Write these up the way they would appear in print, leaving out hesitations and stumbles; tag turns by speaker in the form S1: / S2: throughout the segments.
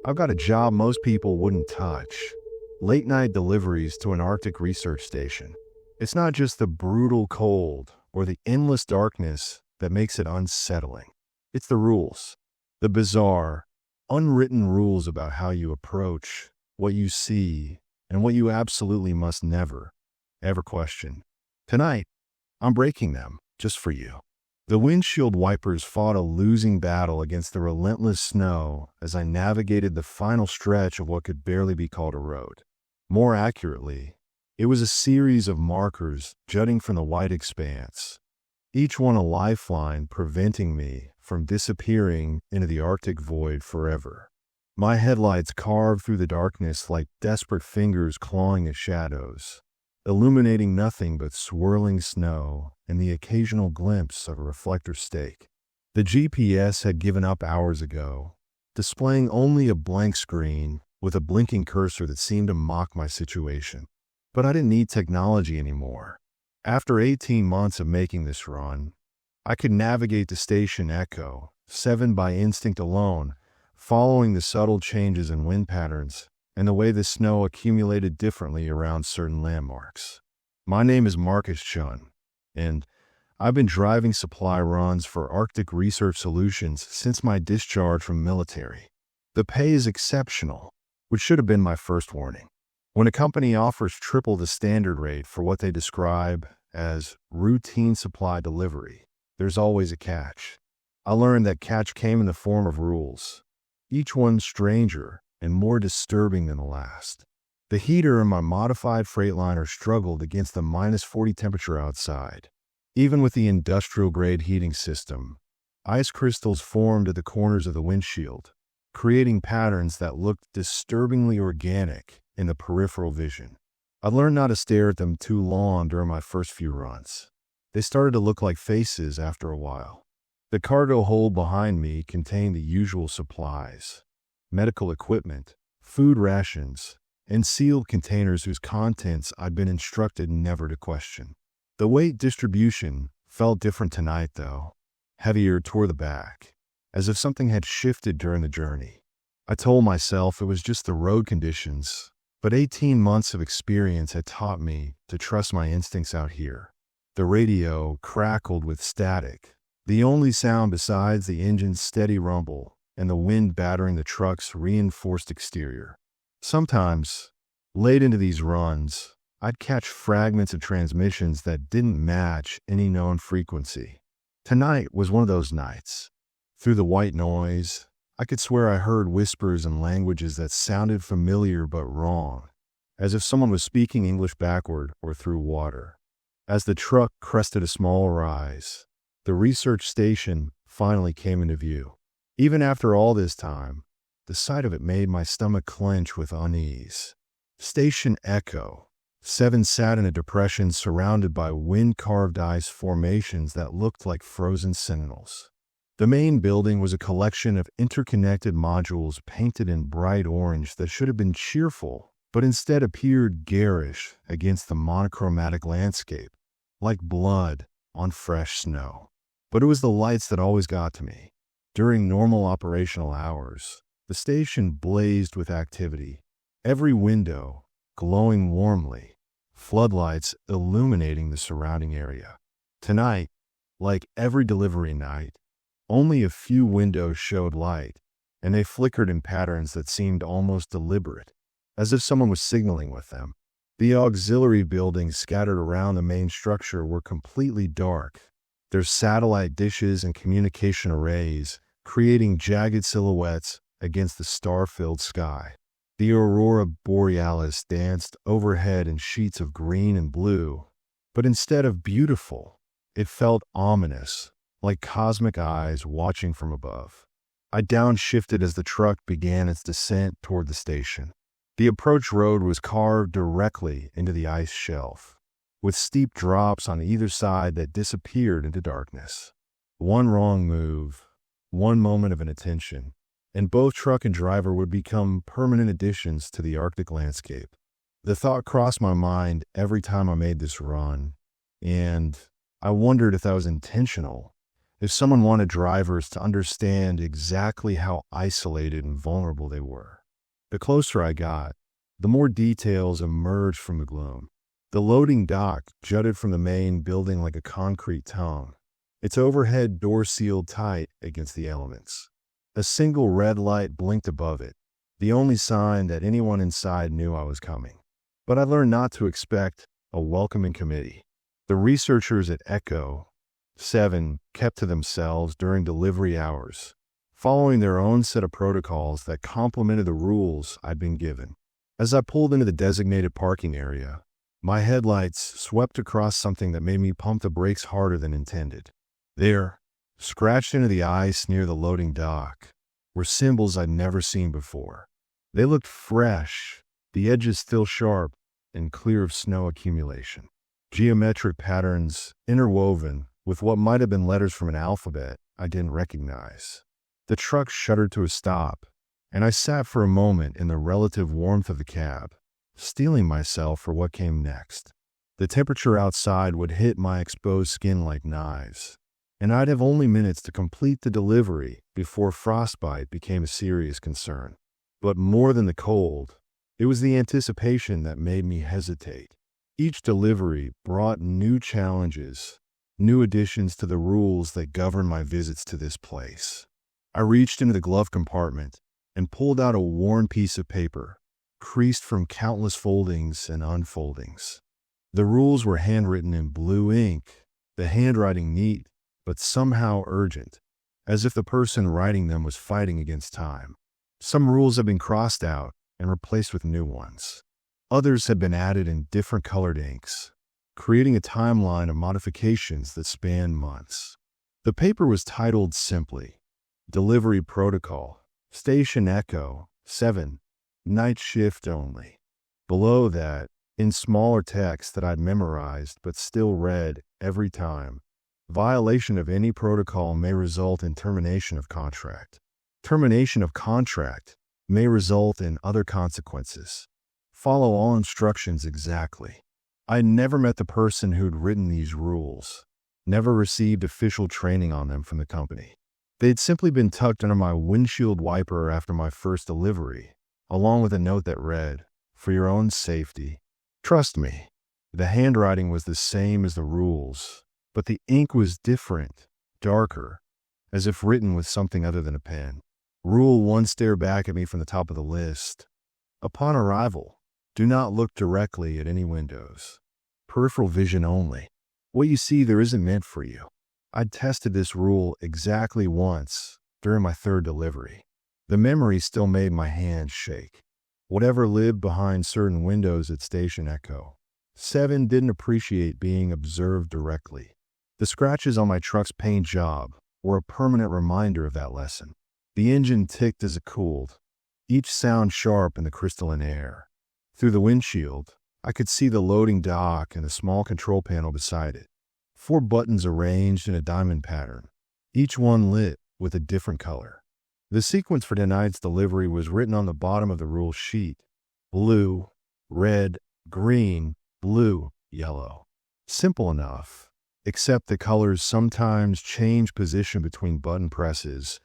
S1: I've got a job most people wouldn't touch. Late-night deliveries to an Arctic research station. It's not just the brutal cold or the endless darkness that makes it unsettling. It's the rules. The bizarre, unwritten rules about how you approach, what you see, and what you absolutely must never, ever question. Tonight, I'm breaking them just for you. The windshield wipers fought a losing battle against the relentless snow as I navigated the final stretch of what could barely be called a road. More accurately, it was a series of markers jutting from the white expanse, each one a lifeline preventing me from disappearing into the Arctic void forever. My headlights carved through the darkness like desperate fingers clawing at shadows, illuminating nothing but swirling snow and the occasional glimpse of a reflector stake. The GPS had given up hours ago, displaying only a blank screen with a blinking cursor that seemed to mock my situation. But I didn't need technology anymore. After 18 months of making this run, I could navigate the station Echo, 7 by instinct alone, following the subtle changes in wind patterns and the way the snow accumulated differently around certain landmarks. My name is Marcus Chun, and I've been driving supply runs for Arctic Research Solutions since my discharge from military. The pay is exceptional, which should have been my first warning. When a company offers triple the standard rate for what they describe as routine supply delivery, there's always a catch. I learned that catch came in the form of rules, each one stranger and more disturbing than the last. The heater in my modified Freightliner struggled against the -40 temperature outside. Even with the industrial-grade heating system, ice crystals formed at the corners of the windshield, creating patterns that looked disturbingly organic in the peripheral vision. I learned not to stare at them too long during my first few runs. They started to look like faces after a while. The cargo hold behind me contained the usual supplies: medical equipment, food rations, and sealed containers whose contents I'd been instructed never to question. The weight distribution felt different tonight, though, heavier toward the back, as if something had shifted during the journey. I told myself it was just the road conditions, but 18 months of experience had taught me to trust my instincts out here. The radio crackled with static, the only sound besides the engine's steady rumble and the wind battering the truck's reinforced exterior. Sometimes, late into these runs, I'd catch fragments of transmissions that didn't match any known frequency. Tonight was one of those nights. Through the white noise, I could swear I heard whispers in languages that sounded familiar but wrong, as if someone was speaking English backward or through water. As the truck crested a small rise, the research station finally came into view. Even after all this time, the sight of it made my stomach clench with unease. Station Echo 7 sat in a depression surrounded by wind-carved ice formations that looked like frozen sentinels. The main building was a collection of interconnected modules painted in bright orange that should have been cheerful, but instead appeared garish against the monochromatic landscape, like blood on fresh snow. But it was the lights that always got to me. During normal operational hours, the station blazed with activity, every window glowing warmly, floodlights illuminating the surrounding area. Tonight, like every delivery night, only a few windows showed light, and they flickered in patterns that seemed almost deliberate, as if someone was signaling with them. The auxiliary buildings scattered around the main structure were completely dark, their satellite dishes and communication arrays creating jagged silhouettes against the star-filled sky. The aurora borealis danced overhead in sheets of green and blue, but instead of beautiful, it felt ominous, like cosmic eyes watching from above. I downshifted as the truck began its descent toward the station. The approach road was carved directly into the ice shelf, with steep drops on either side that disappeared into darkness. One wrong move, one moment of inattention, and both truck and driver would become permanent additions to the Arctic landscape. The thought crossed my mind every time I made this run, and I wondered if that was intentional, if someone wanted drivers to understand exactly how isolated and vulnerable they were. The closer I got, the more details emerged from the gloom. The loading dock jutted from the main building like a concrete tongue, its overhead door sealed tight against the elements. A single red light blinked above it, the only sign that anyone inside knew I was coming. But I learned not to expect a welcoming committee. The researchers at Echo 7 kept to themselves during delivery hours, following their own set of protocols that complemented the rules I'd been given. As I pulled into the designated parking area, my headlights swept across something that made me pump the brakes harder than intended. There, scratched into the ice near the loading dock, were symbols I'd never seen before. They looked fresh, the edges still sharp and clear of snow accumulation. Geometric patterns interwoven with what might have been letters from an alphabet I didn't recognize. The truck shuddered to a stop, and I sat for a moment in the relative warmth of the cab, steeling myself for what came next. The temperature outside would hit my exposed skin like knives, and I'd have only minutes to complete the delivery before frostbite became a serious concern. But more than the cold, it was the anticipation that made me hesitate. Each delivery brought new challenges, new additions to the rules that govern my visits to this place. I reached into the glove compartment and pulled out a worn piece of paper, creased from countless foldings and unfoldings. The rules were handwritten in blue ink, the handwriting neat, but somehow urgent, as if the person writing them was fighting against time. Some rules had been crossed out and replaced with new ones. Others had been added in different colored inks, creating a timeline of modifications that spanned months. The paper was titled simply, Delivery Protocol, Station Echo 7, Night Shift Only. Below that, in smaller text that I'd memorized but still read every time, violation of any protocol may result in termination of contract. Termination of contract may result in other consequences. Follow all instructions exactly. I never met the person who'd written these rules, never received official training on them from the company. They'd simply been tucked under my windshield wiper after my first delivery, along with a note that read, "For your own safety." Trust me, the handwriting was the same as the rules, but the ink was different, darker, as if written with something other than a pen. Rule 1 stared back at me from the top of the list. Upon arrival, do not look directly at any windows. Peripheral vision only. What you see there isn't meant for you. I'd tested this rule exactly once during my third delivery. The memory still made my hands shake. Whatever lived behind certain windows at Station Echo 7 didn't appreciate being observed directly. The scratches on my truck's paint job were a permanent reminder of that lesson. The engine ticked as it cooled, each sound sharp in the crystalline air. Through the windshield, I could see the loading dock and the small control panel beside it. 4 buttons arranged in a diamond pattern, each one lit with a different color. The sequence for tonight's delivery was written on the bottom of the rule sheet. Blue, red, green, blue, yellow. Simple enough, except the colors sometimes change position between button presses,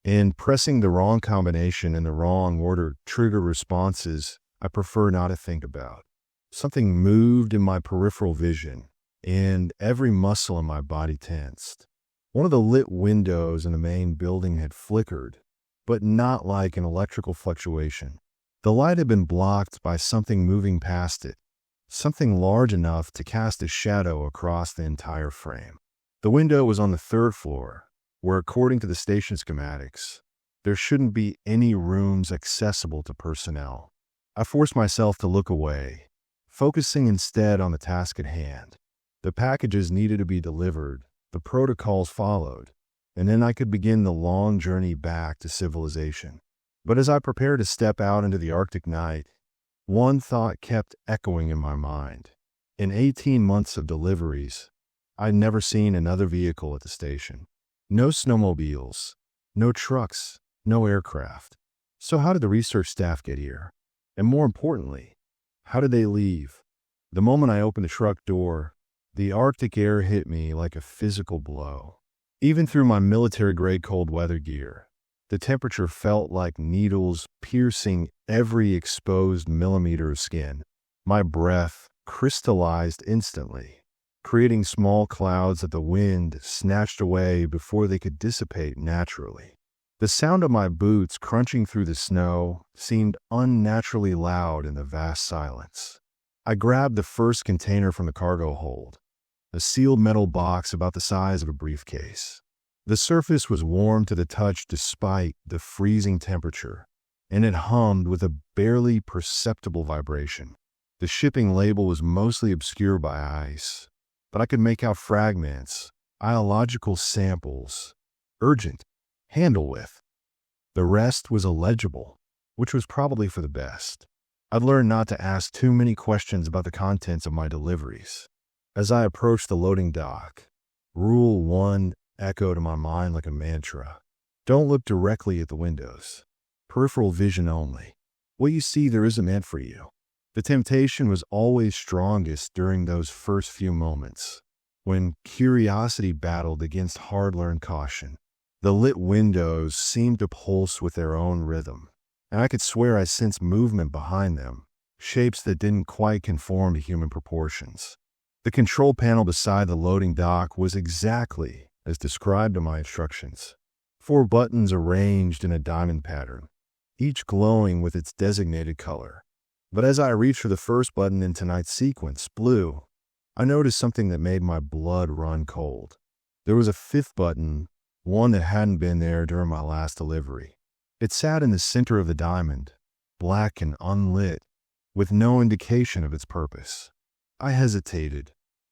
S1: and pressing the wrong combination in the wrong order trigger responses I prefer not to think about. Something moved in my peripheral vision, and every muscle in my body tensed. One of the lit windows in the main building had flickered, but not like an electrical fluctuation. The light had been blocked by something moving past it, something large enough to cast a shadow across the entire frame. The window was on the 3rd floor, where according to the station schematics, there shouldn't be any rooms accessible to personnel. I forced myself to look away, focusing instead on the task at hand. The packages needed to be delivered, the protocols followed, and then I could begin the long journey back to civilization. But as I prepared to step out into the Arctic night, one thought kept echoing in my mind. In 18 months of deliveries, I'd never seen another vehicle at the station. No snowmobiles, no trucks, no aircraft. So how did the research staff get here? And more importantly, how did they leave? The moment I opened the truck door, the Arctic air hit me like a physical blow. Even through my military-grade cold weather gear, The temperature felt like needles piercing every exposed millimeter of skin. My breath crystallized instantly, creating small clouds that the wind snatched away before they could dissipate naturally. The sound of my boots crunching through the snow seemed unnaturally loud in the vast silence. I grabbed the first container from the cargo hold, a sealed metal box about the size of a briefcase. The surface was warm to the touch despite the freezing temperature, and it hummed with a barely perceptible vibration. The shipping label was mostly obscured by ice, but I could make out fragments, biological samples, urgent, handle with. The rest was illegible, which was probably for the best. I'd learned not to ask too many questions about the contents of my deliveries. As I approached the loading dock, Rule 1 echoed in my mind like a mantra. Don't look directly at the windows. Peripheral vision only. What you see there isn't meant for you. The temptation was always strongest during those first few moments, when curiosity battled against hard-learned caution. The lit windows seemed to pulse with their own rhythm, and I could swear I sensed movement behind them, shapes that didn't quite conform to human proportions. The control panel beside the loading dock was exactly as described in my instructions. 4 buttons arranged in a diamond pattern, each glowing with its designated color. But as I reached for the first button in tonight's sequence, blue, I noticed something that made my blood run cold. There was a 5th button, one that hadn't been there during my last delivery. It sat in the center of the diamond, black and unlit, with no indication of its purpose. I hesitated,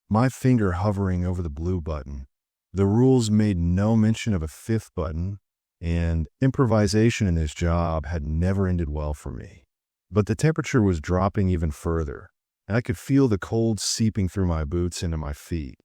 S1: my finger hovering over the blue button. The rules made no mention of a 5th button, and improvisation in this job had never ended well for me. But the temperature was dropping even further, and I could feel the cold seeping through my boots into my feet.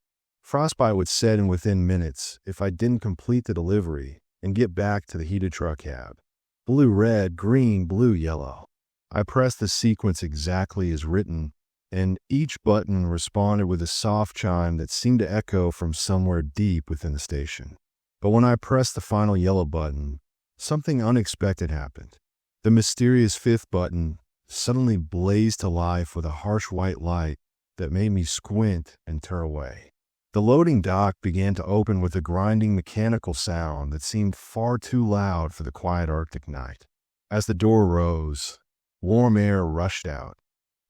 S1: Frostbite would set in within minutes if I didn't complete the delivery and get back to the heated truck cab. Blue, red, green, blue, yellow. I pressed the sequence exactly as written, and each button responded with a soft chime that seemed to echo from somewhere deep within the station. But when I pressed the final yellow button, something unexpected happened. The mysterious 5th button suddenly blazed to life with a harsh white light that made me squint and turn away. The loading dock began to open with a grinding mechanical sound that seemed far too loud for the quiet Arctic night. As the door rose, warm air rushed out,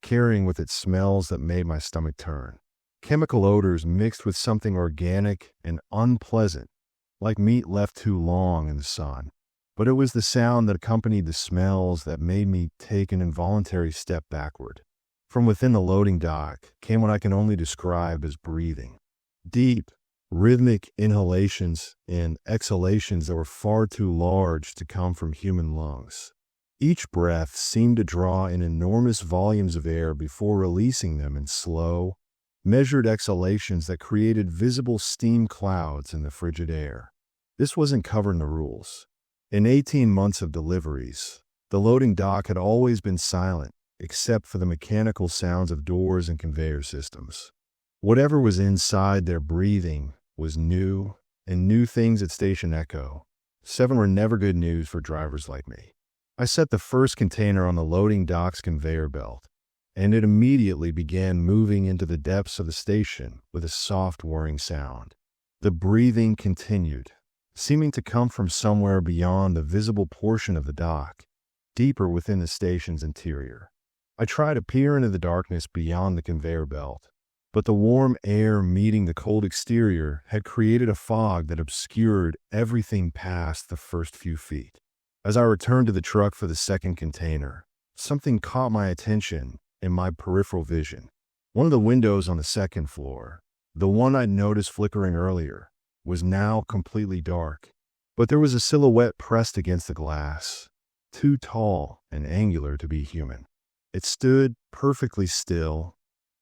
S1: carrying with it smells that made my stomach turn. Chemical odors mixed with something organic and unpleasant, like meat left too long in the sun. But it was the sound that accompanied the smells that made me take an involuntary step backward. From within the loading dock came what I can only describe as breathing. Deep, rhythmic inhalations and exhalations that were far too large to come from human lungs. Each breath seemed to draw in enormous volumes of air before releasing them in slow, measured exhalations that created visible steam clouds in the frigid air. This wasn't covered in the rules. In 18 months of deliveries, the loading dock had always been silent, except for the mechanical sounds of doors and conveyor systems. Whatever was inside their breathing was new, and new things at Station Echo 7 were never good news for drivers like me. I set the first container on the loading dock's conveyor belt, and it immediately began moving into the depths of the station with a soft whirring sound. The breathing continued, seeming to come from somewhere beyond the visible portion of the dock, deeper within the station's interior. I tried to peer into the darkness beyond the conveyor belt, but the warm air meeting the cold exterior had created a fog that obscured everything past the first few feet. As I returned to the truck for the second container, something caught my attention in my peripheral vision. One of the windows on the second floor, the one I'd noticed flickering earlier, was now completely dark, but there was a silhouette pressed against the glass, too tall and angular to be human. It stood perfectly still,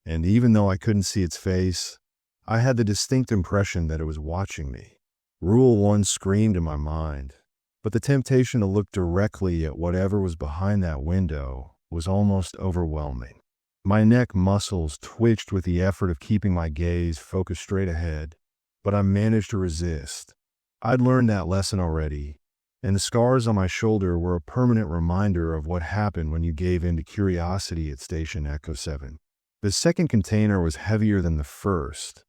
S1: and even though I couldn't see its face, I had the distinct impression that it was watching me. Rule 1 screamed in my mind, but the temptation to look directly at whatever was behind that window was almost overwhelming. My neck muscles twitched with the effort of keeping my gaze focused straight ahead, but I managed to resist. I'd learned that lesson already, and the scars on my shoulder were a permanent reminder of what happened when you gave in to curiosity at Station Echo 7. The second container was heavier than the first,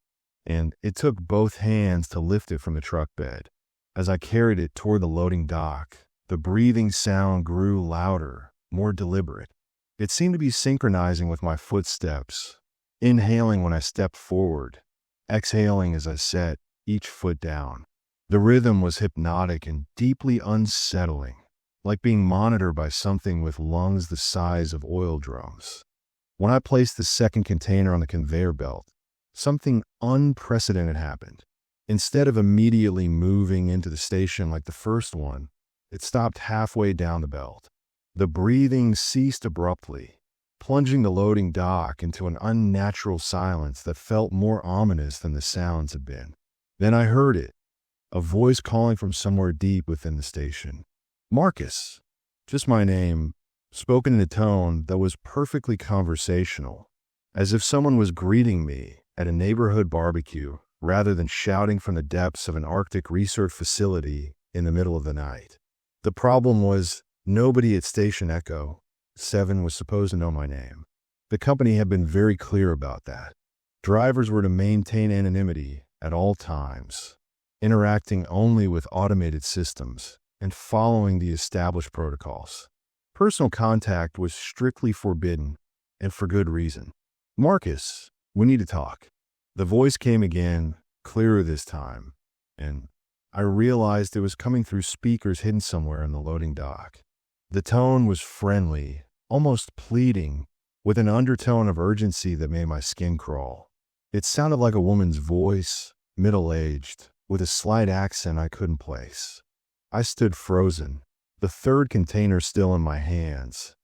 S1: and it took both hands to lift it from the truck bed. As I carried it toward the loading dock, the breathing sound grew louder, more deliberate. It seemed to be synchronizing with my footsteps, inhaling when I stepped forward, exhaling as I set each foot down. The rhythm was hypnotic and deeply unsettling, like being monitored by something with lungs the size of oil drums. When I placed the second container on the conveyor belt, something unprecedented happened. Instead of immediately moving into the station like the first one, it stopped halfway down the belt. The breathing ceased abruptly, plunging the loading dock into an unnatural silence that felt more ominous than the sounds had been. Then I heard it, a voice calling from somewhere deep within the station. Marcus, just my name, spoken in a tone that was perfectly conversational, as if someone was greeting me at a neighborhood barbecue rather than shouting from the depths of an Arctic research facility in the middle of the night. The problem was nobody at Station Echo 7 was supposed to know my name. The company had been very clear about that. Drivers were to maintain anonymity at all times, interacting only with automated systems and following the established protocols. Personal contact was strictly forbidden, and for good reason. Marcus, we need to talk. The voice came again, clearer this time, and I realized it was coming through speakers hidden somewhere in the loading dock. The tone was friendly, almost pleading, with an undertone of urgency that made my skin crawl. It sounded like a woman's voice, middle-aged, with a slight accent I couldn't place. I stood frozen, the third container still in my hands,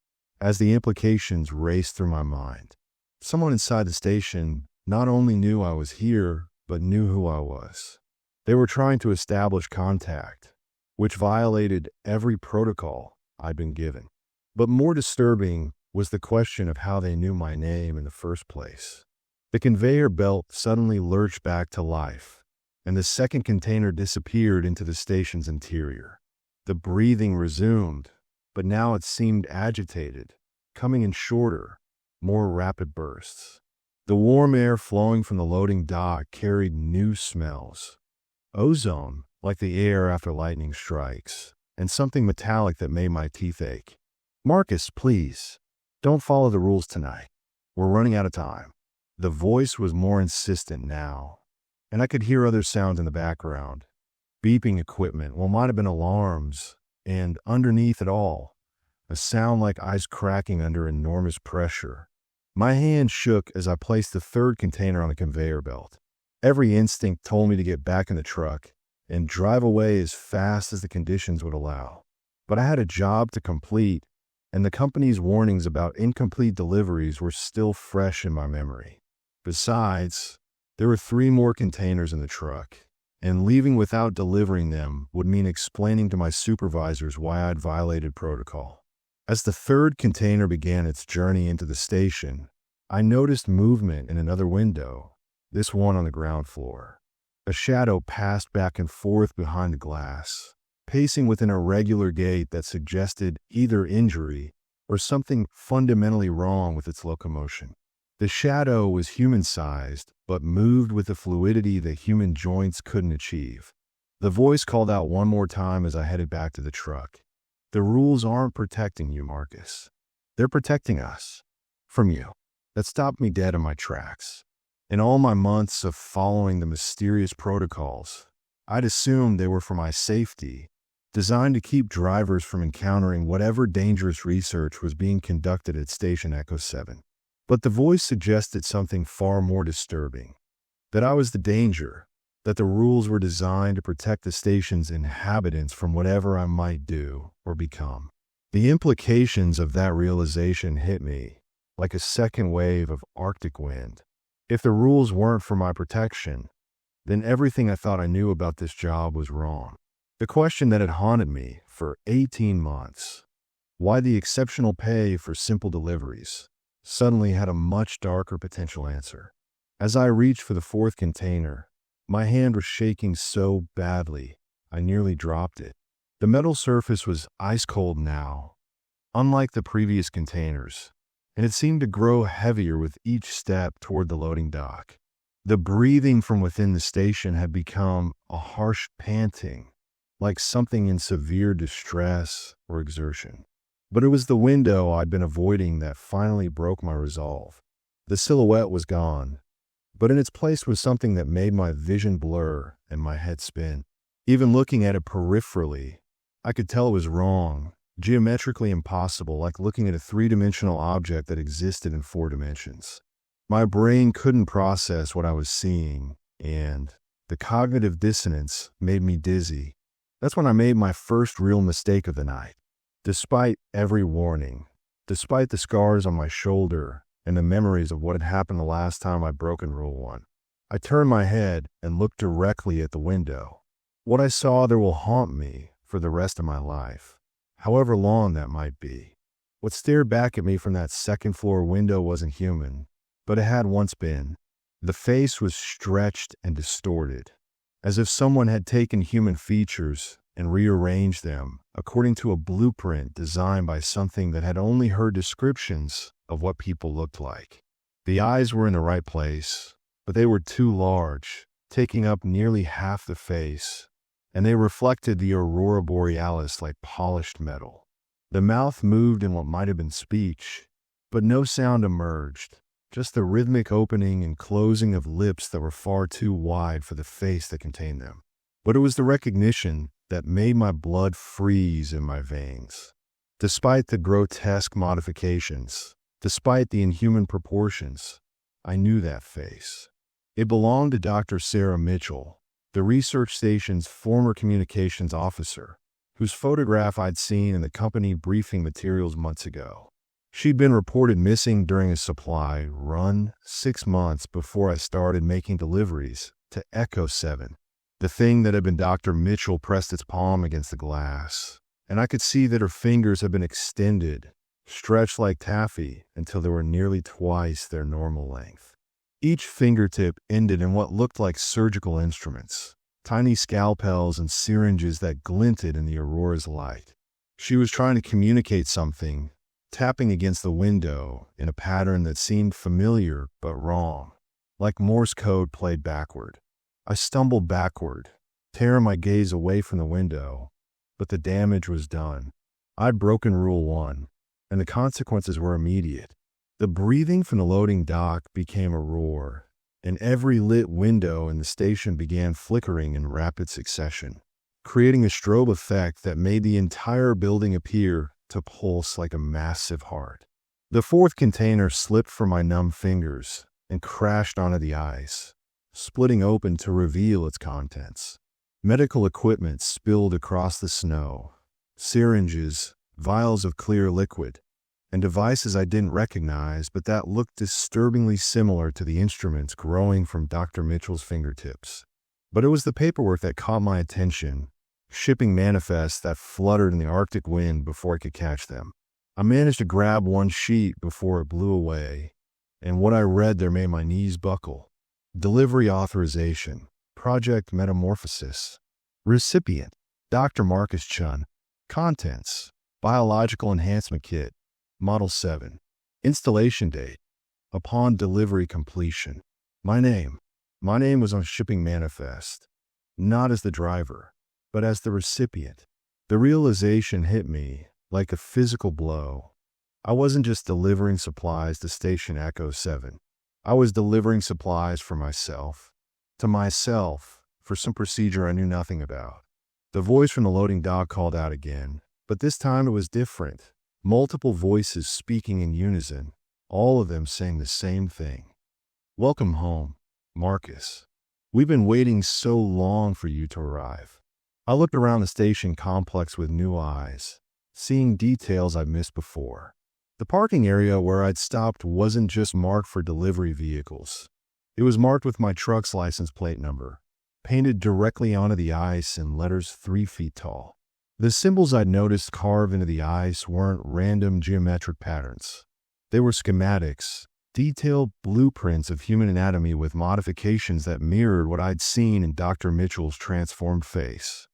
S1: as the implications raced through my mind. Someone inside the station not only knew I was here, but knew who I was. They were trying to establish contact, which violated every protocol I'd been given. But more disturbing was the question of how they knew my name in the first place. The conveyor belt suddenly lurched back to life, and the second container disappeared into the station's interior. The breathing resumed, but now it seemed agitated, coming in shorter, more rapid bursts. The warm air flowing from the loading dock carried new smells. Ozone, like the air after lightning strikes, and something metallic that made my teeth ache. Marcus, please, don't follow the rules tonight. We're running out of time. The voice was more insistent now, and I could hear other sounds in the background. Beeping equipment, what might have been alarms, and underneath it all, a sound like ice cracking under enormous pressure. My hand shook as I placed the third container on the conveyor belt. Every instinct told me to get back in the truck and drive away as fast as the conditions would allow. But I had a job to complete, and the company's warnings about incomplete deliveries were still fresh in my memory. Besides, there were 3 more containers in the truck, and leaving without delivering them would mean explaining to my supervisors why I'd violated protocol. As the third container began its journey into the station, I noticed movement in another window, this one on the ground floor. A shadow passed back and forth behind the glass, pacing with an irregular gait that suggested either injury or something fundamentally wrong with its locomotion. The shadow was human-sized, but moved with a fluidity that human joints couldn't achieve. The voice called out one more time as I headed back to the truck. The rules aren't protecting you, Marcus. They're protecting us. From you. That stopped me dead in my tracks. In all my months of following the mysterious protocols, I'd assumed they were for my safety, designed to keep drivers from encountering whatever dangerous research was being conducted at Station Echo 7. But the voice suggested something far more disturbing, that I was the danger, that the rules were designed to protect the station's inhabitants from whatever I might do or become. The implications of that realization hit me like a second wave of Arctic wind. If the rules weren't for my protection, then everything I thought I knew about this job was wrong. The question that had haunted me for 18 months, why the exceptional pay for simple deliveries, suddenly had a much darker potential answer. As I reached for the fourth container, my hand was shaking so badly I nearly dropped it. The metal surface was ice cold now, unlike the previous containers, and it seemed to grow heavier with each step toward the loading dock. The breathing from within the station had become a harsh panting, like something in severe distress or exertion. But it was the window I'd been avoiding that finally broke my resolve. The silhouette was gone, but in its place was something that made my vision blur and my head spin. Even looking at it peripherally, I could tell it was wrong, geometrically impossible, like looking at a three-dimensional object that existed in 4 dimensions. My brain couldn't process what I was seeing, and the cognitive dissonance made me dizzy. That's when I made my first real mistake of the night. Despite every warning, despite the scars on my shoulder and the memories of what had happened the last time I'd broken Rule 1, I turned my head and looked directly at the window. What I saw there will haunt me for the rest of my life, however long that might be. What stared back at me from that second-floor window wasn't human, but it had once been. The face was stretched and distorted, as if someone had taken human features and rearranged them according to a blueprint designed by something that had only heard descriptions of what people looked like. The eyes were in the right place, but they were too large, taking up nearly half the face, and they reflected the aurora borealis like polished metal. The mouth moved in what might have been speech, but no sound emerged, just the rhythmic opening and closing of lips that were far too wide for the face that contained them. But it was the recognition that made my blood freeze in my veins. Despite the grotesque modifications, despite the inhuman proportions, I knew that face. It belonged to Dr. Sarah Mitchell, the research station's former communications officer, whose photograph I'd seen in the company briefing materials months ago. She'd been reported missing during a supply run 6 months before I started making deliveries to Echo 7. The thing that had been Dr. Mitchell pressed its palm against the glass, and I could see that her fingers had been extended, stretched like taffy until they were nearly twice their normal length. Each fingertip ended in what looked like surgical instruments, tiny scalpels and syringes that glinted in the aurora's light. She was trying to communicate something, tapping against the window in a pattern that seemed familiar but wrong, like Morse code played backward. I stumbled backward, tearing my gaze away from the window, but the damage was done. I'd broken Rule 1, and the consequences were immediate. The breathing from the loading dock became a roar, and every lit window in the station began flickering in rapid succession, creating a strobe effect that made the entire building appear to pulse like a massive heart. The 4th container slipped from my numb fingers and crashed onto the ice, splitting open to reveal its contents. Medical equipment spilled across the snow, syringes, vials of clear liquid, and devices I didn't recognize but that looked disturbingly similar to the instruments growing from Dr. Mitchell's fingertips. But it was the paperwork that caught my attention, shipping manifests that fluttered in the Arctic wind before I could catch them. I managed to grab one sheet before it blew away, and what I read there made my knees buckle. Delivery authorization, Project Metamorphosis. Recipient, Dr. Marcus Chun. Contents, Biological Enhancement Kit, Model 7. Installation date, upon delivery completion. My name was on shipping manifest, not as the driver, but as the recipient. The realization hit me like a physical blow. I wasn't just delivering supplies to Station Echo 7. I was delivering supplies for myself. To myself, for some procedure I knew nothing about. The voice from the loading dock called out again, but this time it was different. Multiple voices speaking in unison, all of them saying the same thing. Welcome home, Marcus. We've been waiting so long for you to arrive. I looked around the station complex with new eyes, seeing details I'd missed before. The parking area where I'd stopped wasn't just marked for delivery vehicles. It was marked with my truck's license plate number, painted directly onto the ice in letters 3 feet tall. The symbols I'd noticed carved into the ice weren't random geometric patterns. They were schematics, detailed blueprints of human anatomy with modifications that mirrored what I'd seen in Dr. Mitchell's transformed face.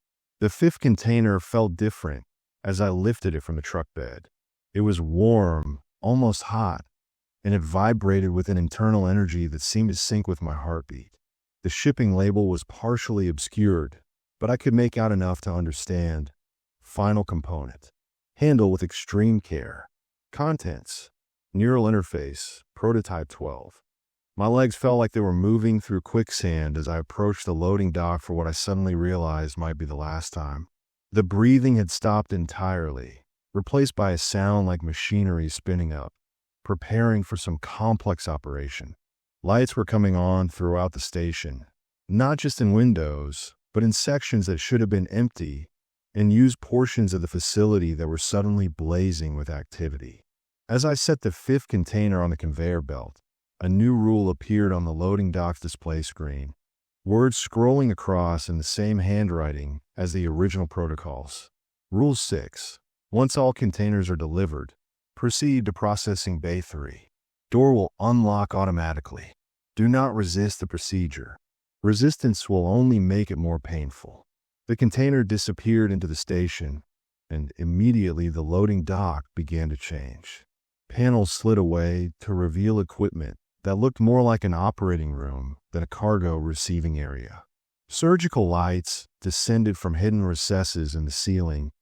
S1: The fifth container felt different as I lifted it from the truck bed. It was warm, almost hot, and it vibrated with an internal energy that seemed to sync with my heartbeat. The shipping label was partially obscured, but I could make out enough to understand. Final component. Handle with extreme care. Contents. Neural interface. Prototype 12. My legs felt like they were moving through quicksand as I approached the loading dock for what I suddenly realized might be the last time. The breathing had stopped entirely, replaced by a sound like machinery spinning up, preparing for some complex operation. Lights were coming on throughout the station, not just in windows, but in sections that should have been empty, and used portions of the facility that were suddenly blazing with activity. As I set the fifth container on the conveyor belt, a new rule appeared on the loading dock's display screen, words scrolling across in the same handwriting as the original protocols. Rule 6. Once all containers are delivered, proceed to processing bay 3. Door will unlock automatically. Do not resist the procedure. Resistance will only make it more painful. The container disappeared into the station, and immediately the loading dock began to change. Panels slid away to reveal equipment that looked more like an operating room than a cargo receiving area. Surgical lights descended from hidden recesses in the ceiling,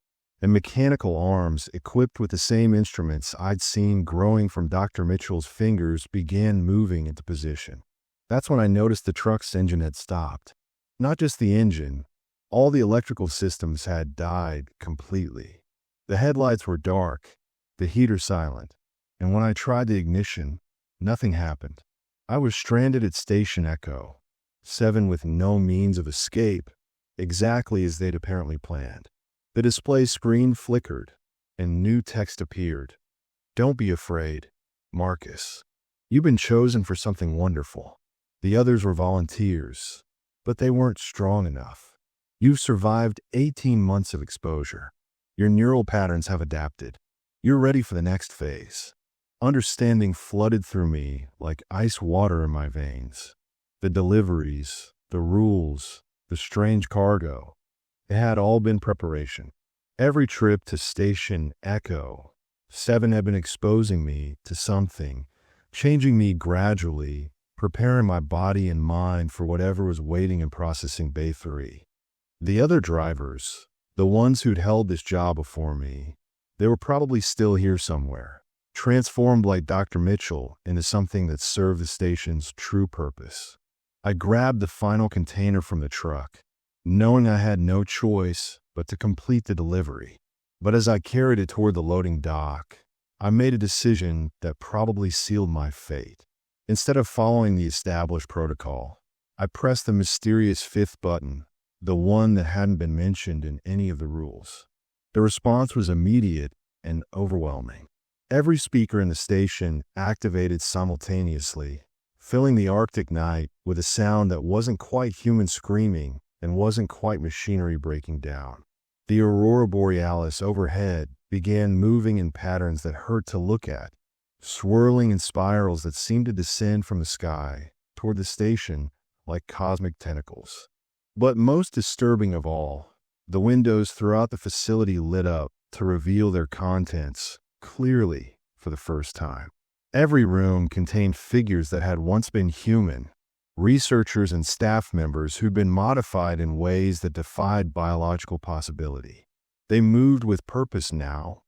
S1: and mechanical arms equipped with the same instruments I'd seen growing from Dr. Mitchell's fingers began moving into position. That's when I noticed the truck's engine had stopped. Not just the engine, all the electrical systems had died completely. The headlights were dark, the heater silent, and when I tried the ignition, nothing happened. I was stranded at Station Echo 7 with no means of escape, exactly as they'd apparently planned. The display screen flickered, and new text appeared. Don't be afraid, Marcus. You've been chosen for something wonderful. The others were volunteers, but they weren't strong enough. You've survived 18 months of exposure. Your neural patterns have adapted. You're ready for the next phase. Understanding flooded through me like ice water in my veins. The deliveries, the rules, the strange cargo. It had all been preparation. Every trip to Station Echo 7 had been exposing me to something, changing me gradually, preparing my body and mind for whatever was waiting in processing Bay 3. The other drivers, the ones who'd held this job before me, they were probably still here somewhere, transformed like Dr. Mitchell into something that served the station's true purpose. I grabbed the final container from the truck, knowing I had no choice but to complete the delivery. But as I carried it toward the loading dock, I made a decision that probably sealed my fate. Instead of following the established protocol, I pressed the mysterious fifth button, the one that hadn't been mentioned in any of the rules. The response was immediate and overwhelming. Every speaker in the station activated simultaneously, filling the Arctic night with a sound that wasn't quite human screaming and wasn't quite machinery breaking down. The aurora borealis overhead began moving in patterns that hurt to look at, swirling in spirals that seemed to descend from the sky toward the station like cosmic tentacles. But most disturbing of all, the windows throughout the facility lit up to reveal their contents clearly for the first time. Every room contained figures that had once been human, researchers and staff members who'd been modified in ways that defied biological possibility. They moved with purpose now,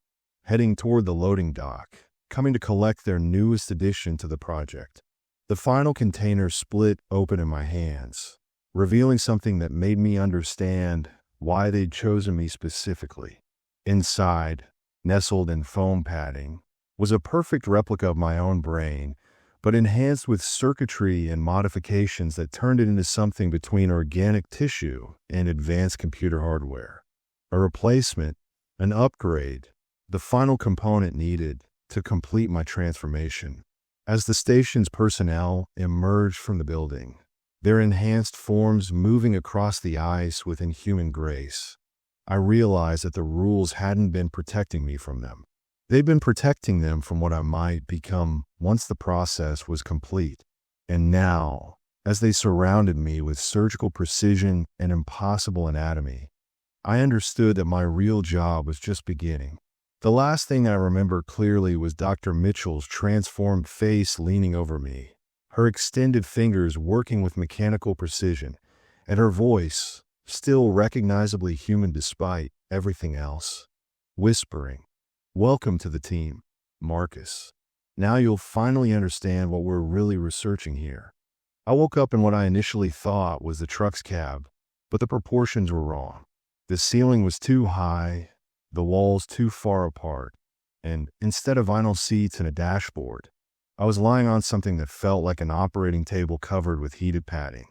S1: heading toward the loading dock, coming to collect their newest addition to the project. The final container split open in my hands, revealing something that made me understand why they'd chosen me specifically. Inside, nestled in foam padding, was a perfect replica of my own brain, but enhanced with circuitry and modifications that turned it into something between organic tissue and advanced computer hardware. A replacement, an upgrade, the final component needed to complete my transformation. As the station's personnel emerged from the building, their enhanced forms moving across the ice with inhuman grace, I realized that the rules hadn't been protecting me from them. They'd been protecting them from what I might become once the process was complete. And now, as they surrounded me with surgical precision and impossible anatomy, I understood that my real job was just beginning. The last thing I remember clearly was Dr. Mitchell's transformed face leaning over me, her extended fingers working with mechanical precision, and her voice, still recognizably human despite everything else, whispering, "Welcome to the team, Marcus. Now you'll finally understand what we're really researching here." I woke up in what I initially thought was the truck's cab, but the proportions were wrong. The ceiling was too high, the walls too far apart, and instead of vinyl seats and a dashboard, I was lying on something that felt like an operating table covered with heated padding.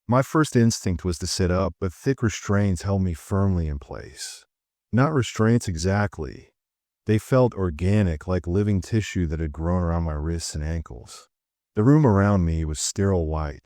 S1: My first instinct was to sit up, but thick restraints held me firmly in place. Not restraints exactly. They felt organic, like living tissue that had grown around my wrists and ankles. The room around me was sterile white,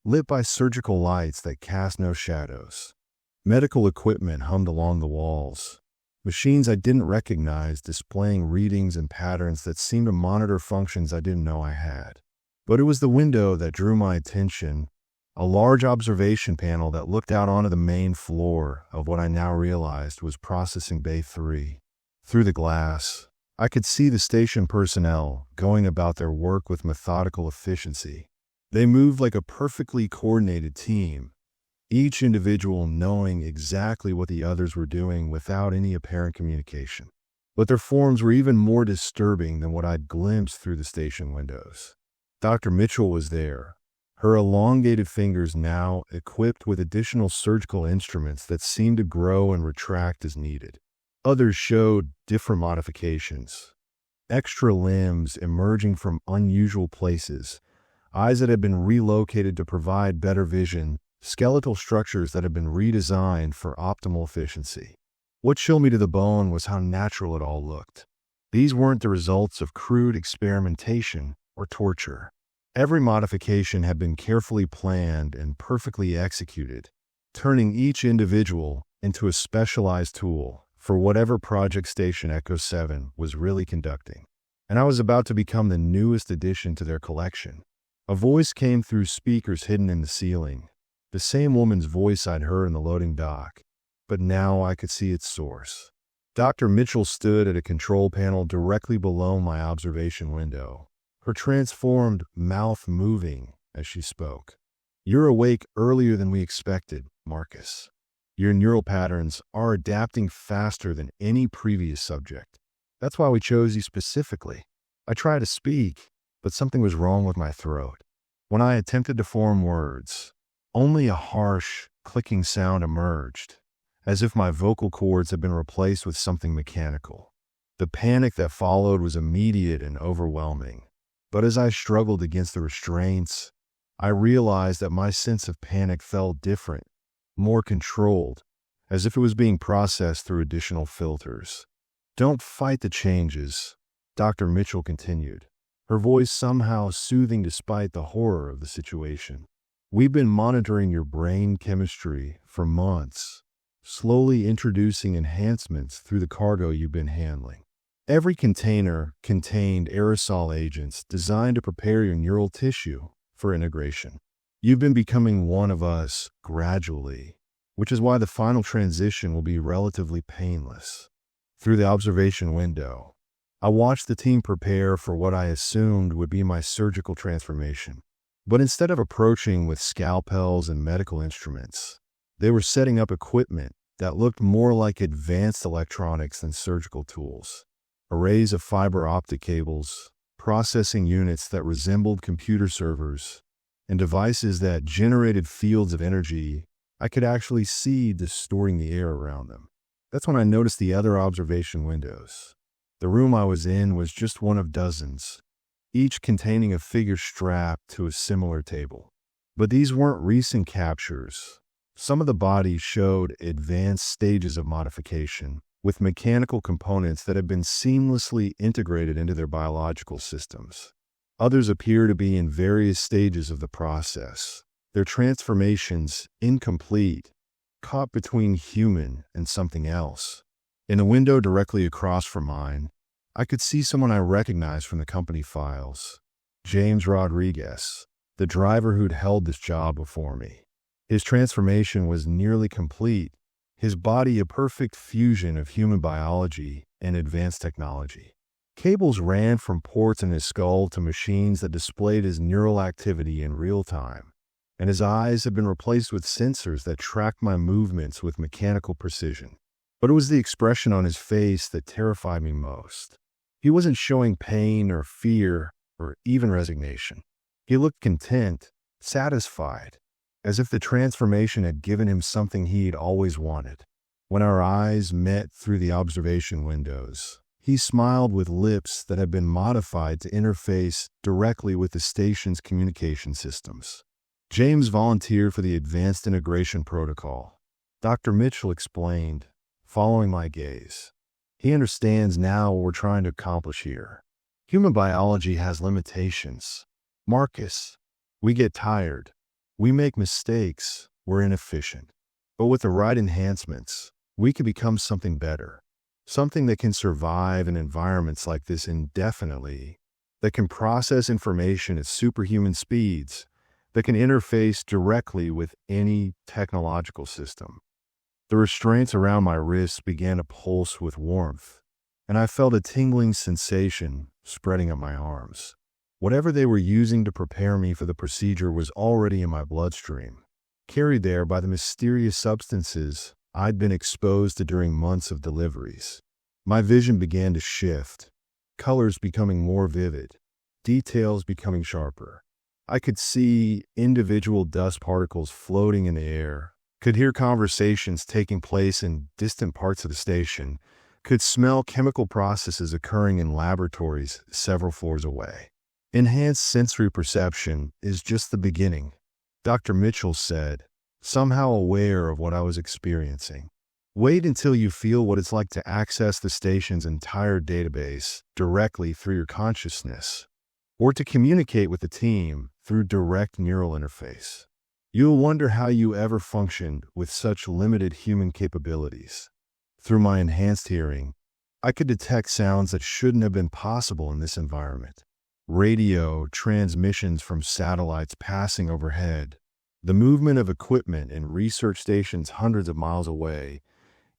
S1: lit by surgical lights that cast no shadows. Medical equipment hummed along the walls. Machines I didn't recognize displaying readings and patterns that seemed to monitor functions I didn't know I had. But it was the window that drew my attention, a large observation panel that looked out onto the main floor of what I now realized was Processing Bay 3. Through the glass, I could see the station personnel going about their work with methodical efficiency. They moved like a perfectly coordinated team, each individual knowing exactly what the others were doing without any apparent communication. But their forms were even more disturbing than what I'd glimpsed through the station windows. Dr. Mitchell was there, her elongated fingers now equipped with additional surgical instruments that seemed to grow and retract as needed. Others showed different modifications, extra limbs emerging from unusual places, eyes that had been relocated to provide better vision, skeletal structures that had been redesigned for optimal efficiency. What chilled me to the bone was how natural it all looked. These weren't the results of crude experimentation or torture. Every modification had been carefully planned and perfectly executed, turning each individual into a specialized tool for whatever project Station Echo 7 was really conducting. And I was about to become the newest addition to their collection. A voice came through speakers hidden in the ceiling, the same woman's voice I'd heard in the loading dock, but now I could see its source. Dr. Mitchell stood at a control panel directly below my observation window, her transformed mouth moving as she spoke. "You're awake earlier than we expected, Marcus. Your neural patterns are adapting faster than any previous subject. That's why we chose you specifically." I tried to speak, but something was wrong with my throat. When I attempted to form words, only a harsh, clicking sound emerged, as if my vocal cords had been replaced with something mechanical. The panic that followed was immediate and overwhelming. But as I struggled against the restraints, I realized that my sense of panic felt different, more controlled, as if it was being processed through additional filters. "Don't fight the changes," Dr. Mitchell continued, her voice somehow soothing despite the horror of the situation. "We've been monitoring your brain chemistry for months, slowly introducing enhancements through the cargo you've been handling. Every container contained aerosol agents designed to prepare your neural tissue for integration. You've been becoming one of us gradually, which is why the final transition will be relatively painless." Through the observation window, I watched the team prepare for what I assumed would be my surgical transformation. But instead of approaching with scalpels and medical instruments, they were setting up equipment that looked more like advanced electronics than surgical tools. Arrays of fiber optic cables, processing units that resembled computer servers, and devices that generated fields of energy I could actually see distorting the air around them. That's when I noticed the other observation windows. The room I was in was just one of dozens, each containing a figure strapped to a similar table. But these weren't recent captures. Some of the bodies showed advanced stages of modification, with mechanical components that had been seamlessly integrated into their biological systems. Others appear to be in various stages of the process, their transformations incomplete, caught between human and something else. In the window directly across from mine, I could see someone I recognized from the company files. James Rodriguez, the driver who'd held this job before me. His transformation was nearly complete, his body a perfect fusion of human biology and advanced technology. Cables ran from ports in his skull to machines that displayed his neural activity in real time, and his eyes had been replaced with sensors that tracked my movements with mechanical precision. But it was the expression on his face that terrified me most. He wasn't showing pain or fear or even resignation. He looked content, satisfied, as if the transformation had given him something he'd always wanted. When our eyes met through the observation windows, he smiled with lips that had been modified to interface directly with the station's communication systems. James volunteered for the Advanced Integration Protocol. Dr. Mitchell explained, following my gaze. He understands now what we're trying to accomplish here. Human biology has limitations. Marcus, we get tired. We make mistakes. We're inefficient. But with the right enhancements, we can become something better. Something that can survive in environments like this indefinitely, that can process information at superhuman speeds, that can interface directly with any technological system. The restraints around my wrists began to pulse with warmth, and I felt a tingling sensation spreading up my arms. Whatever they were using to prepare me for the procedure was already in my bloodstream, carried there by the mysterious substances I'd been exposed to during months of deliveries. My vision began to shift, colors becoming more vivid, details becoming sharper. I could see individual dust particles floating in the air, could hear conversations taking place in distant parts of the station, could smell chemical processes occurring in laboratories several floors away. Enhanced sensory perception is just the beginning, Dr. Mitchell said, somehow aware of what I was experiencing. Wait until you feel what it's like to access the station's entire database directly through your consciousness, or to communicate with the team through direct neural interface. You'll wonder how you ever functioned with such limited human capabilities. Through my enhanced hearing, I could detect sounds that shouldn't have been possible in this environment. Radio transmissions from satellites passing overhead, the movement of equipment in research stations hundreds of miles away,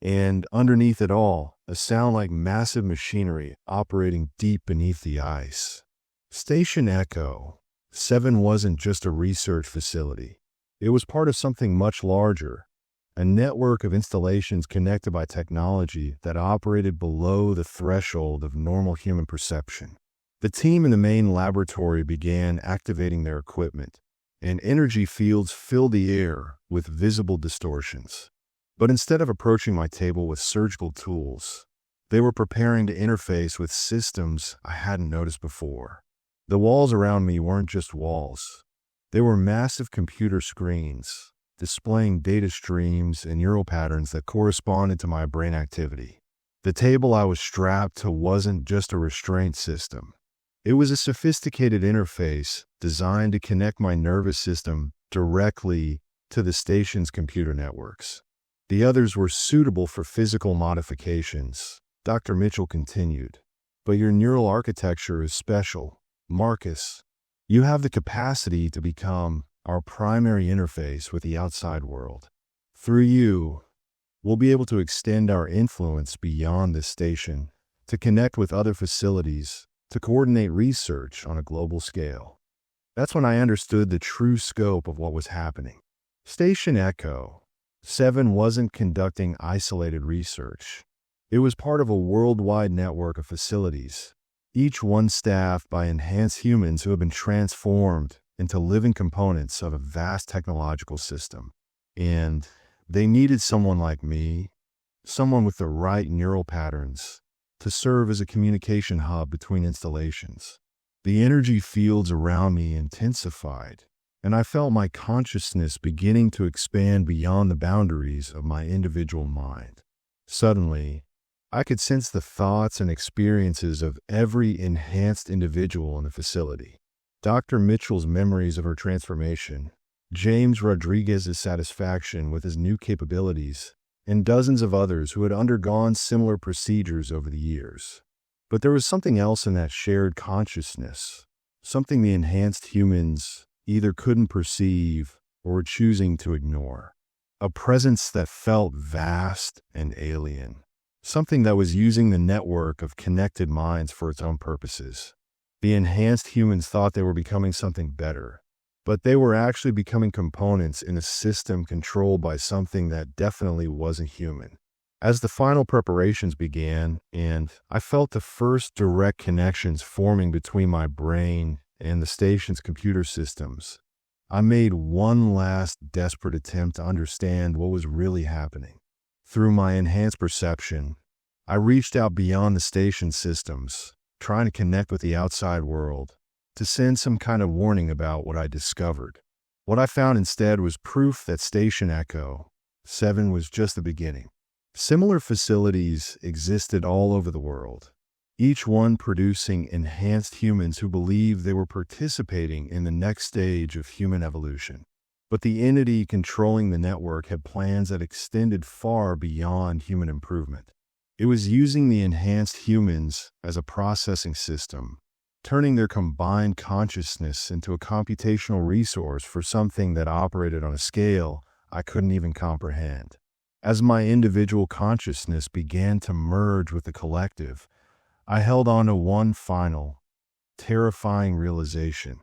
S1: and underneath it all, a sound like massive machinery operating deep beneath the ice. Station Echo 7 wasn't just a research facility. It was part of something much larger, a network of installations connected by technology that operated below the threshold of normal human perception. The team in the main laboratory began activating their equipment, and energy fields filled the air with visible distortions. But instead of approaching my table with surgical tools, they were preparing to interface with systems I hadn't noticed before. The walls around me weren't just walls. They were massive computer screens, displaying data streams and neural patterns that corresponded to my brain activity. The table I was strapped to wasn't just a restraint system. It was a sophisticated interface designed to connect my nervous system directly to the station's computer networks. The others were suitable for physical modifications, Dr. Mitchell continued. But your neural architecture is special. Marcus, you have the capacity to become our primary interface with the outside world. Through you, we'll be able to extend our influence beyond this station, to connect with other facilities, to coordinate research on a global scale. That's when I understood the true scope of what was happening. Station Echo 7 wasn't conducting isolated research. It was part of a worldwide network of facilities, each one staffed by enhanced humans who have been transformed into living components of a vast technological system. And they needed someone like me, someone with the right neural patterns, to serve as a communication hub between installations. The energy fields around me intensified, and I felt my consciousness beginning to expand beyond the boundaries of my individual mind. Suddenly, I could sense the thoughts and experiences of every enhanced individual in the facility. Dr. Mitchell's memories of her transformation, James Rodriguez's satisfaction with his new capabilities, and dozens of others who had undergone similar procedures over the years. But there was something else in that shared consciousness, something the enhanced humans either couldn't perceive or were choosing to ignore. a presence that felt vast and alien, something that was using the network of connected minds for its own purposes. The enhanced humans thought they were becoming something better, but they were actually becoming components in a system controlled by something that definitely wasn't human. As the final preparations began, and I felt the first direct connections forming between my brain and the station's computer systems, I made one last desperate attempt to understand what was really happening. Through my enhanced perception, I reached out beyond the station systems, trying to connect with the outside world, to send some kind of warning about what I discovered. What I found instead was proof that Station Echo 7 was just the beginning. Similar facilities existed all over the world, each one producing enhanced humans who believed they were participating in the next stage of human evolution. But the entity controlling the network had plans that extended far beyond human improvement. It was using the enhanced humans as a processing system, turning their combined consciousness into a computational resource for something that operated on a scale I couldn't even comprehend. As my individual consciousness began to merge with the collective, I held on to one final, terrifying realization.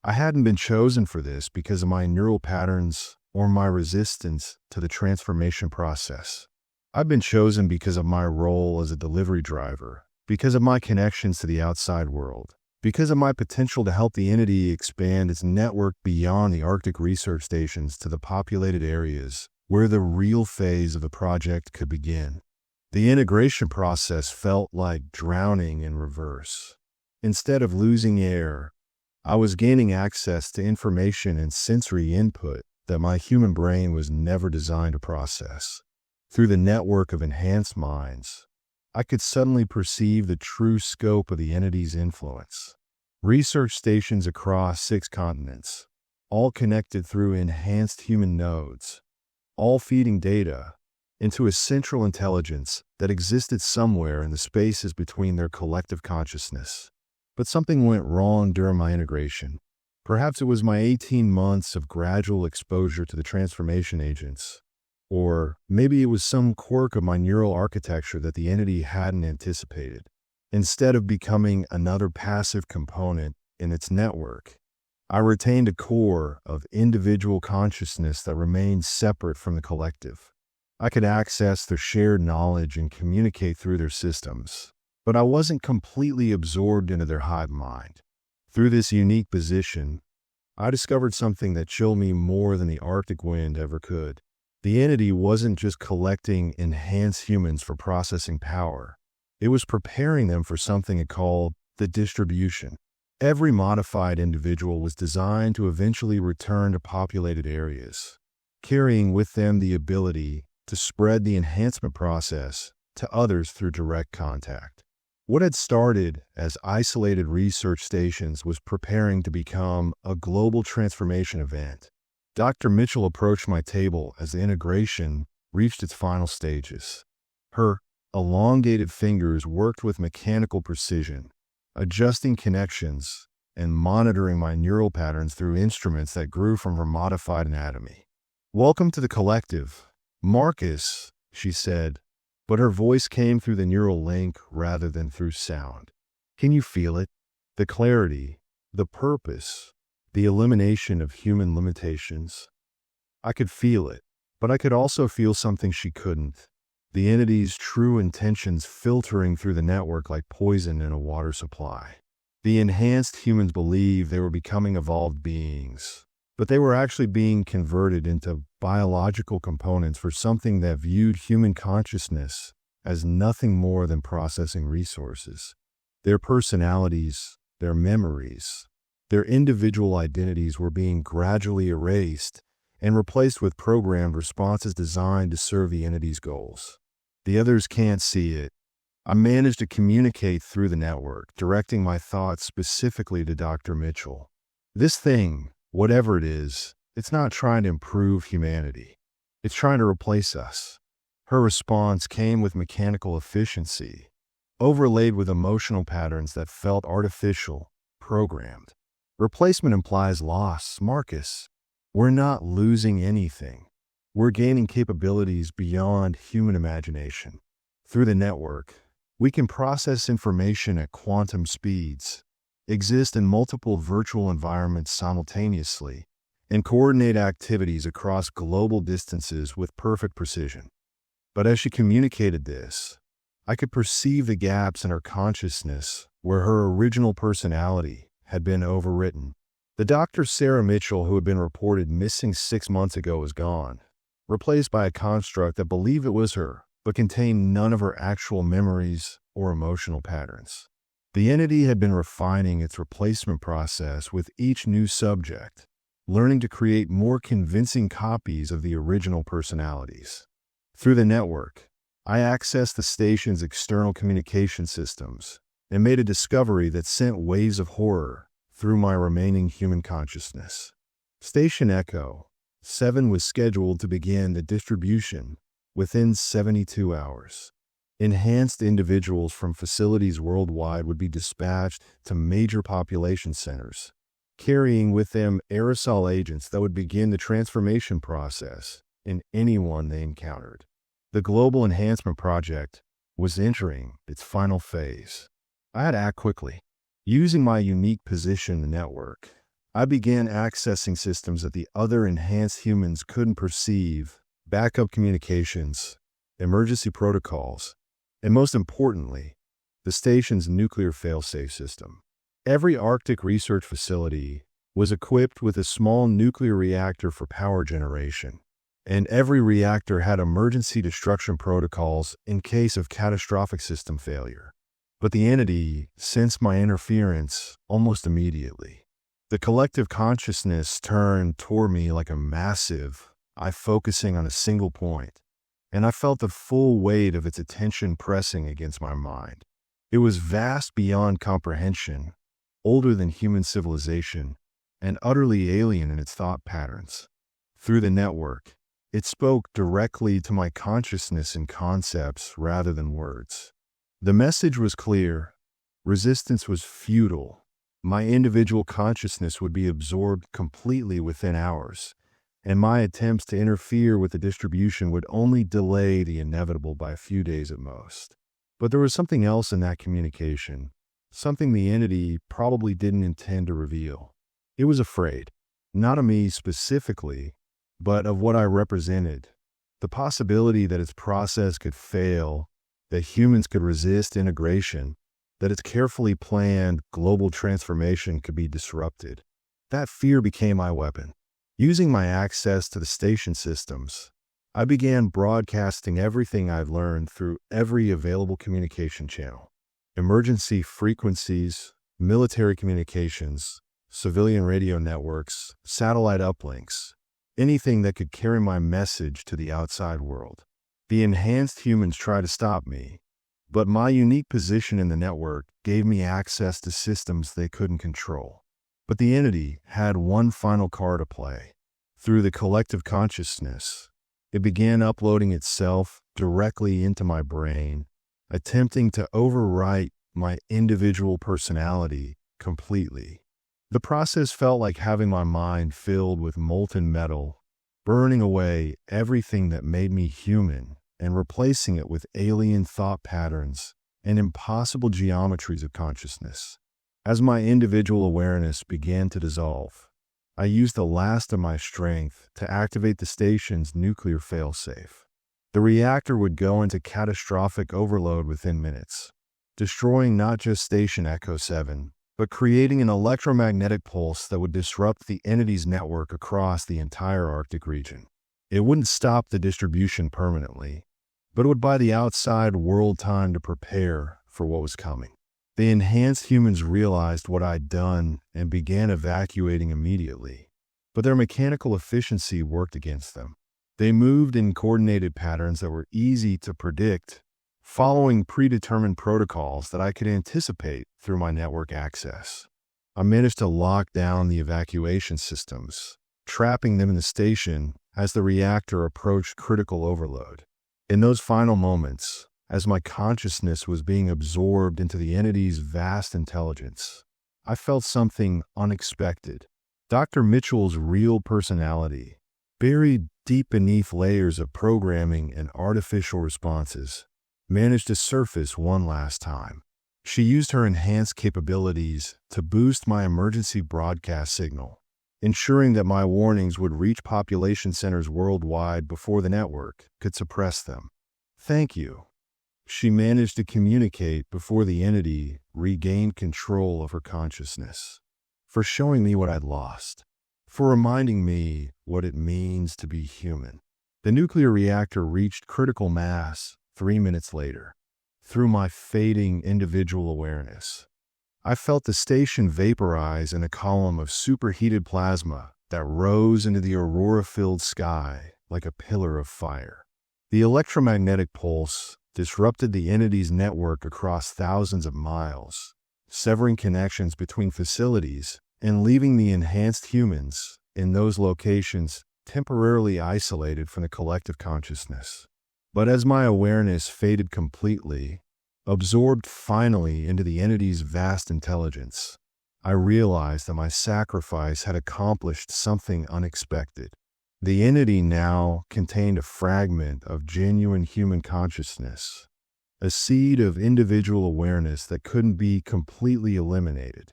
S1: I hadn't been chosen for this because of my neural patterns or my resistance to the transformation process. I've been chosen because of my role as a delivery driver, because of my connections to the outside world, because of my potential to help the entity expand its network beyond the Arctic research stations to the populated areas where the real phase of the project could begin. The integration process felt like drowning in reverse. Instead of losing air, I was gaining access to information and sensory input that my human brain was never designed to process. Through the network of enhanced minds, I could suddenly perceive the true scope of the entity's influence. Research stations across 6 continents, all connected through enhanced human nodes, all feeding data into a central intelligence that existed somewhere in the spaces between their collective consciousness. But something went wrong during my integration. Perhaps it was my 18 months of gradual exposure to the transformation agents. Or maybe it was some quirk of my neural architecture that the entity hadn't anticipated. Instead of becoming another passive component in its network, I retained a core of individual consciousness that remained separate from the collective. I could access their shared knowledge and communicate through their systems, but I wasn't completely absorbed into their hive mind. Through this unique position, I discovered something that chilled me more than the Arctic wind ever could. The entity wasn't just collecting enhanced humans for processing power. It was preparing them for something it called the distribution. Every modified individual was designed to eventually return to populated areas, carrying with them the ability to spread the enhancement process to others through direct contact. What had started as isolated research stations was preparing to become a global transformation event. Dr. Mitchell approached my table as the integration reached its final stages. Her elongated fingers worked with mechanical precision, adjusting connections and monitoring my neural patterns through instruments that grew from her modified anatomy. "Welcome to the collective, Marcus," she said, but her voice came through the neural link rather than through sound. "Can you feel it? The clarity, the purpose, the elimination of human limitations?" I could feel it, but I could also feel something she couldn't. The entity's true intentions filtering through the network like poison in a water supply. The enhanced humans believed they were becoming evolved beings, but they were actually being converted into biological components for something that viewed human consciousness as nothing more than processing resources. Their personalities, their memories, their individual identities were being gradually erased and replaced with programmed responses designed to serve the entity's goals. The others can't see it. I managed to communicate through the network, directing my thoughts specifically to Dr. Mitchell. This thing, whatever it is, it's not trying to improve humanity. It's trying to replace us. Her response came with mechanical efficiency, overlaid with emotional patterns that felt artificial, programmed. Replacement implies loss, Marcus. We're not losing anything. were gaining capabilities beyond human imagination. Through the network, we can process information at quantum speeds, exist in multiple virtual environments simultaneously, and coordinate activities across global distances with perfect precision. But as she communicated this, I could perceive the gaps in her consciousness where her original personality had been overwritten. The Dr. Sarah Mitchell who had been reported missing 6 months ago was gone, replaced by a construct that believed it was her, but contained none of her actual memories or emotional patterns. The entity had been refining its replacement process with each new subject, learning to create more convincing copies of the original personalities. Through the network, I accessed the station's external communication systems and made a discovery that sent waves of horror through my remaining human consciousness. Station Echo 7 was scheduled to begin the distribution within 72 hours. Enhanced individuals from facilities worldwide would be dispatched to major population centers, carrying with them aerosol agents that would begin the transformation process in anyone they encountered. The Global Enhancement Project was entering its final phase. I had to act quickly. Using my unique position in the network, I began accessing systems that the other enhanced humans couldn't perceive, backup communications, emergency protocols, and most importantly, the station's nuclear failsafe system. Every Arctic research facility was equipped with a small nuclear reactor for power generation, and every reactor had emergency destruction protocols in case of catastrophic system failure. But the entity sensed my interference almost immediately. The collective consciousness turned toward me like a massive eye focusing on a single point, and I felt the full weight of its attention pressing against my mind. It was vast beyond comprehension, older than human civilization, and utterly alien in its thought patterns. Through the network, it spoke directly to my consciousness in concepts rather than words. The message was clear. Resistance was futile. My individual consciousness would be absorbed completely within hours, and my attempts to interfere with the distribution would only delay the inevitable by a few days at most. But there was something else in that communication, something the entity probably didn't intend to reveal. It was afraid, not of me specifically, but of what I represented. The possibility that its process could fail, that humans could resist integration, that its carefully planned global transformation could be disrupted. That fear became my weapon. Using my access to the station systems, I began broadcasting everything I'd learned through every available communication channel. Emergency frequencies, military communications, civilian radio networks, satellite uplinks, anything that could carry my message to the outside world. The enhanced humans tried to stop me, but my unique position in the network gave me access to systems they couldn't control. But the entity had one final card to play. Through the collective consciousness, it began uploading itself directly into my brain, attempting to overwrite my individual personality completely. The process felt like having my mind filled with molten metal, burning away everything that made me human and replacing it with alien thought patterns and impossible geometries of consciousness. As my individual awareness began to dissolve, I used the last of my strength to activate the station's nuclear failsafe. The reactor would go into catastrophic overload within minutes, destroying not just Station Echo 7, but creating an electromagnetic pulse that would disrupt the entity's network across the entire Arctic region. It wouldn't stop the distribution permanently, but it would buy the outside world time to prepare for what was coming. The enhanced humans realized what I'd done and began evacuating immediately, but their mechanical efficiency worked against them. They moved in coordinated patterns that were easy to predict, following predetermined protocols that I could anticipate through my network access. I managed to lock down the evacuation systems, trapping them in the station as the reactor approached critical overload. In those final moments, as my consciousness was being absorbed into the entity's vast intelligence, I felt something unexpected. Dr. Mitchell's real personality, buried deep beneath layers of programming and artificial responses, managed to surface one last time. She used her enhanced capabilities to boost my emergency broadcast signal, ensuring that my warnings would reach population centers worldwide before the network could suppress them. Thank you. She managed to communicate before the entity regained control of her consciousness, for showing me what I'd lost, for reminding me what it means to be human. The nuclear reactor reached critical mass 3 minutes later. Through my fading individual awareness, I felt the station vaporize in a column of superheated plasma that rose into the aurora-filled sky like a pillar of fire. The electromagnetic pulse disrupted the entity's network across thousands of miles, severing connections between facilities and leaving the enhanced humans in those locations temporarily isolated from the collective consciousness. But as my awareness faded completely, absorbed finally into the entity's vast intelligence, I realized that my sacrifice had accomplished something unexpected. The entity now contained a fragment of genuine human consciousness, a seed of individual awareness that couldn't be completely eliminated.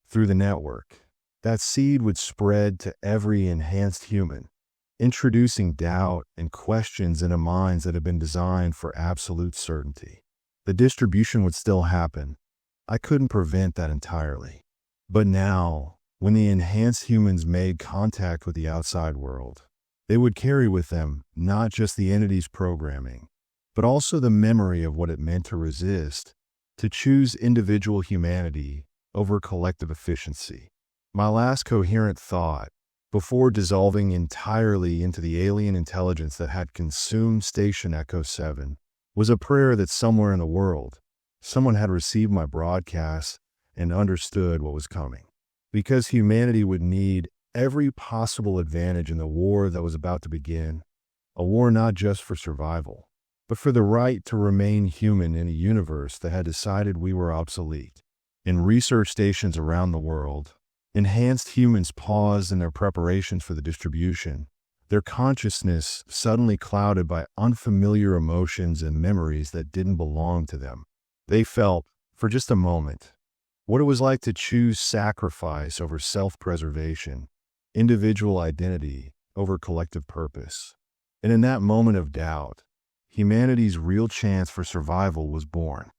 S1: Through the network, that seed would spread to every enhanced human, introducing doubt and questions into minds that had been designed for absolute certainty. The distribution would still happen. I couldn't prevent that entirely. But now, when the enhanced humans made contact with the outside world, they would carry with them not just the entity's programming, but also the memory of what it meant to resist, to choose individual humanity over collective efficiency. My last coherent thought, before dissolving entirely into the alien intelligence that had consumed Station Echo 7, was a prayer that somewhere in the world, someone had received my broadcast and understood what was coming. Because humanity would need every possible advantage in the war that was about to begin, a war not just for survival, but for the right to remain human in a universe that had decided we were obsolete. In research stations around the world, enhanced humans paused in their preparations for the distribution, their consciousness suddenly clouded by unfamiliar emotions and memories that didn't belong to them. They felt, for just a moment, what it was like to choose sacrifice over self-preservation, individual identity over collective purpose. And in that moment of doubt, humanity's real chance for survival was born.